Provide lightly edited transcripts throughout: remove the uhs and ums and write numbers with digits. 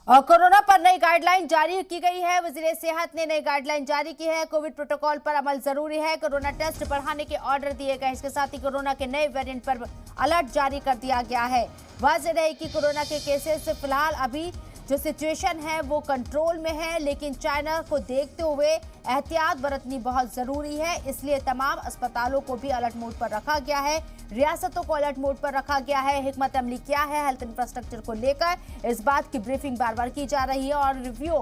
और कोरोना पर नई गाइडलाइन जारी की गई है। वजीर सेहत ने नई गाइडलाइन जारी की है। कोविड प्रोटोकॉल पर अमल जरूरी है। कोरोना टेस्ट बढ़ाने के ऑर्डर दिए गए। इसके साथ ही कोरोना के नए वेरिएंट पर अलर्ट जारी कर दिया गया है। वाज़ेह रहे कि कोरोना के केसेस फिलहाल अभी जो सिचुएशन है वो कंट्रोल में है, लेकिन चाइना को देखते हुए एहतियात बरतनी बहुत जरूरी है। इसलिए तमाम अस्पतालों को भी अलर्ट मोड पर रखा गया है। रियासतों को अलर्ट मोड पर रखा गया है। हिकमत अमली क्या है हेल्थ इंफ्रास्ट्रक्चर को लेकर, इस बात की ब्रीफिंग बार बार की जा रही है और रिव्यू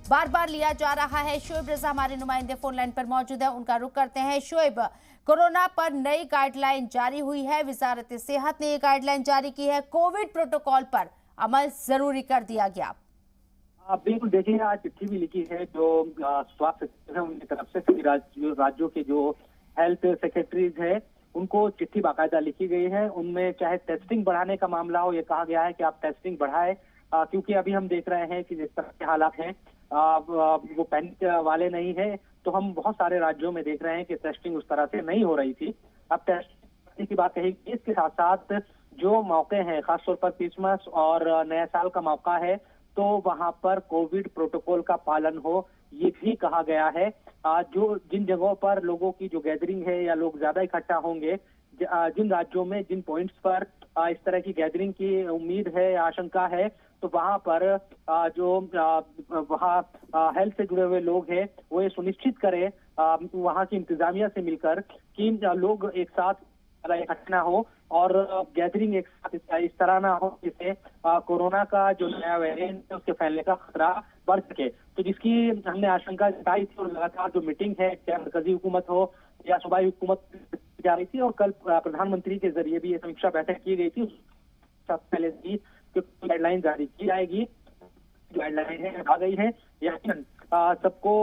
बार बार लिया जा रहा है। शोएब रजा हमारे नुमाइंदे फोन लाइन पर मौजूद है, उनका रुख करते हैं। शोएब, कोरोना पर नई गाइडलाइन जारी हुई है। वजारत सेहत ने ये गाइडलाइन जारी की है। कोविड प्रोटोकॉल पर अमल जरूरी कर दिया गया। बिल्कुल, देखिए आज चिट्ठी भी लिखी है जो स्वास्थ्य सचिव है उनकी तरफ से सभी राज्यों के जो हेल्थ सेक्रेटरीज है उनको चिट्ठी बाकायदा लिखी गई है। उनमें चाहे टेस्टिंग बढ़ाने का मामला हो, ये कहा गया है कि आप टेस्टिंग बढ़ाएं, क्योंकि अभी हम देख रहे हैं कि जिस तरह के हालात हैं वो पैनिक वाले नहीं है। तो हम बहुत सारे राज्यों में देख रहे हैं कि टेस्टिंग उस तरह से नहीं हो रही थी। अब टेस्टिंग की बात कही, इसके साथ साथ जो मौके हैं, खासतौर पर क्रिसमस और नया साल का मौका है, तो वहां पर कोविड प्रोटोकॉल का पालन हो, ये भी कहा गया है। जो जिन जगहों पर लोगों की जो गैदरिंग है या लोग ज्यादा इकट्ठा होंगे, जिन राज्यों में जिन पॉइंट्स पर इस तरह की गैदरिंग की उम्मीद है या आशंका है, तो वहां पर जो वहाँ हेल्थ से जुड़े हुए लोग हैं वो ये सुनिश्चित करें वहां की इंतजामिया से मिलकर कि लोग एक साथ इकट्ठा ना हो और गैदरिंग एक साथ इस तरह ना हो जिससे कोरोना का जो नया वेरिएंट है उसके फैलने का खतरा बढ़ सके। तो जिसकी हमने आशंका जताई थी और लगातार जो मीटिंग है, चाहे मरकजी हुकूमत हो या सूबाई हुकूमत जा रही थी, और कल प्रधानमंत्री के जरिए भी ये समीक्षा बैठक की गई थी। पहले से गाइडलाइन जारी की जाएगी, गाइडलाइन है आ गई है। यकीनन सबको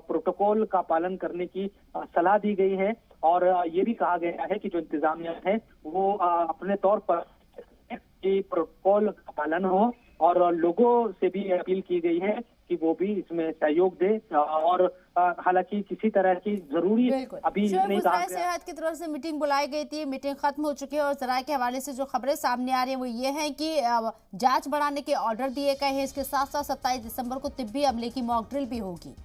प्रोटोकॉल का पालन करने की सलाह दी गई है और ये भी कहा गया है कि जो इंतजामिया है वो अपने तौर पर प्रोटोकॉल का पालन हो और लोगों से भी अपील की गई है कि वो भी इसमें सहयोग दे। और हालांकि किसी तरह की जरूरी अभी नहीं कहा गया। सेहत की तरफ से मीटिंग बुलाई गई थी, मीटिंग खत्म हो चुकी है और जराये के हवाले से जो खबरें सामने आ रही हैं वो ये हैं कि जांच बढ़ाने के ऑर्डर दिए गए हैं। इसके साथ साथ 27 दिसंबर को तिब्बी अमले की मॉक ड्रिल भी होगी।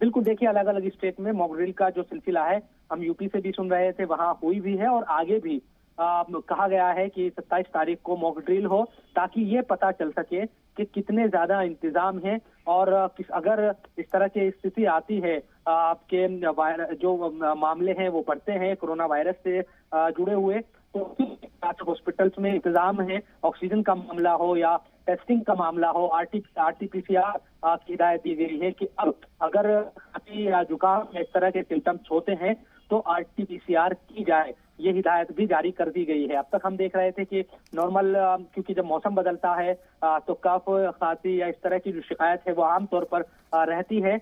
बिल्कुल, देखिए अलग अलग स्टेट में मॉक ड्रिल का जो सिलसिला है हम यूपी से भी सुन रहे थे, वहां हुई भी है और आगे भी कहा गया है कि 27 तारीख को मॉक ड्रिल हो, ताकि ये पता चल सके कि कितने ज्यादा इंतजाम है और अगर इस तरह की स्थिति आती है, आपके जो मामले हैं वो बढ़ते हैं कोरोना वायरस से जुड़े हुए, तो हॉस्पिटल्स में इंतजाम है, ऑक्सीजन का मामला हो या टेस्टिंग का मामला हो, RT-PCR की हिदायत दी गई है कि अब अगर खांसी या जुकाम इस तरह के सिम्टम्स होते हैं तो RT-PCR की जाए। ये हिदायत भी जारी कर दी गई है। अब तक हम देख रहे थे कि नॉर्मल, क्योंकि जब मौसम बदलता है तो कफ, खांसी या इस तरह की जो शिकायत है वो आमतौर पर रहती है,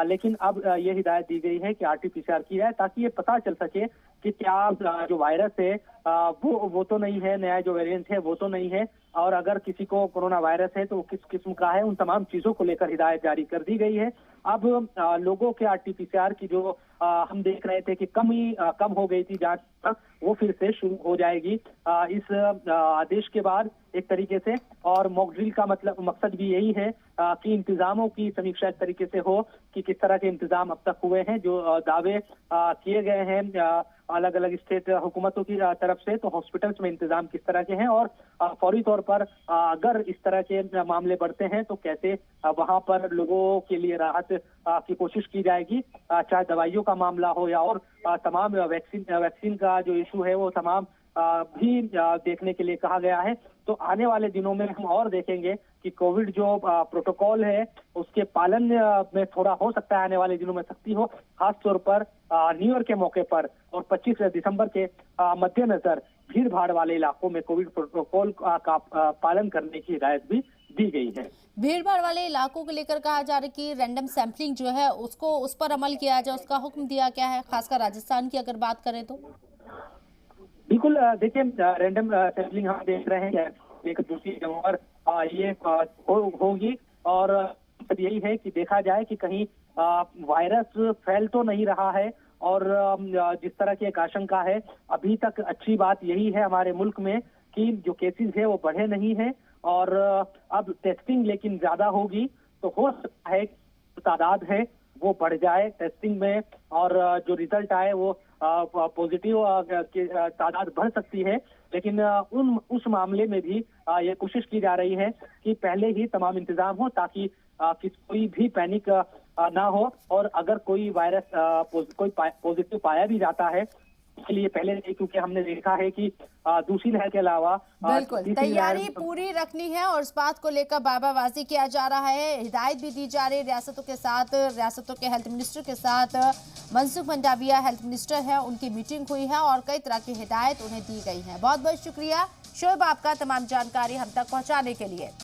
लेकिन अब ये हिदायत दी गई है कि RT-PCR की जाए ताकि ये पता चल सके कि क्या जो वायरस है वो तो नहीं है, नया जो वेरिएंट है वो तो नहीं है, और अगर किसी को कोरोना वायरस है तो वो किस किस्म का है, उन तमाम चीजों को लेकर हिदायत जारी कर दी गई है। अब लोगों के RT-PCR की जो हम देख रहे थे कि कम हो गई थी जांच, वो फिर से शुरू हो जाएगी इस आदेश के बाद एक तरीके से। और मॉक ड्रिल का मकसद भी यही है कि इंतजामों की समीक्षा इस तरीके से हो कि किस तरह के इंतजाम अब तक हुए हैं, जो दावे किए गए हैं अलग अलग स्टेट हुकूमतों की तरफ से, तो हॉस्पिटल्स में इंतजाम किस तरह के हैं और फौरी तौर पर अगर इस तरह के मामले बढ़ते हैं तो कैसे वहां पर लोगों के लिए राहत की कोशिश की जाएगी, चाहे दवाइयों का मामला हो या और तमाम वैक्सीन का जो इशू है वो तमाम भी देखने के लिए कहा गया है। तो आने वाले दिनों में हम और देखेंगे कि कोविड जो प्रोटोकॉल है उसके पालन में थोड़ा हो सकता है आने वाले दिनों में सख्ती हो, खासतौर पर न्यू ईयर के मौके पर और 25 दिसंबर के मद्देनजर भीड़ भाड़ वाले इलाकों में कोविड प्रोटोकॉल का पालन करने की हिदायत भी दी गई है। भीड़ भाड़ वाले इलाकों को लेकर कहा जा रहा है कि रैंडम सैंपलिंग जो है उसको उस पर अमल किया जाए, उसका हुक्म दिया गया है, खासकर राजस्थान की अगर बात करें तो। बिल्कुल, देखिए रैंडम सैंपलिंग हम देख रहे हैं एक दूसरी जगह पर ये होगी और यही है कि देखा जाए कि कहीं वायरस फैल तो नहीं रहा है और जिस तरह की एक आशंका है, अभी तक अच्छी बात यही है हमारे मुल्क में कि जो केसेस है वो बढ़े नहीं है और अब टेस्टिंग लेकिन ज्यादा होगी, तो हो सकता है कि तादाद है वो बढ़ जाए टेस्टिंग में, और जो रिजल्ट आए वो पॉजिटिव की तादाद बढ़ सकती है। लेकिन उस मामले में भी ये कोशिश की जा रही है कि पहले ही तमाम इंतजाम हो, ताकि कोई भी पैनिक ना हो, और अगर कोई वायरस कोई पॉजिटिव पाया भी जाता है इसके लिए पहले से, क्योंकि हमने देखा है कि दूसरी लहर के अलावा बिल्कुल तैयारी पूरी रखनी है और इस बात को लेकर बाबाबाजी किया जा रहा है। हिदायत भी दी जा रही है रियासतों के साथ, रियासतों के हेल्थ मिनिस्टर के साथ। मनसुख मंडाविया हेल्थ मिनिस्टर है, उनकी मीटिंग हुई है और कई तरह की हिदायत उन्हें दी गई है। बहुत बहुत शुक्रिया शोएब आपका तमाम जानकारी हम तक पहुंचाने के लिए।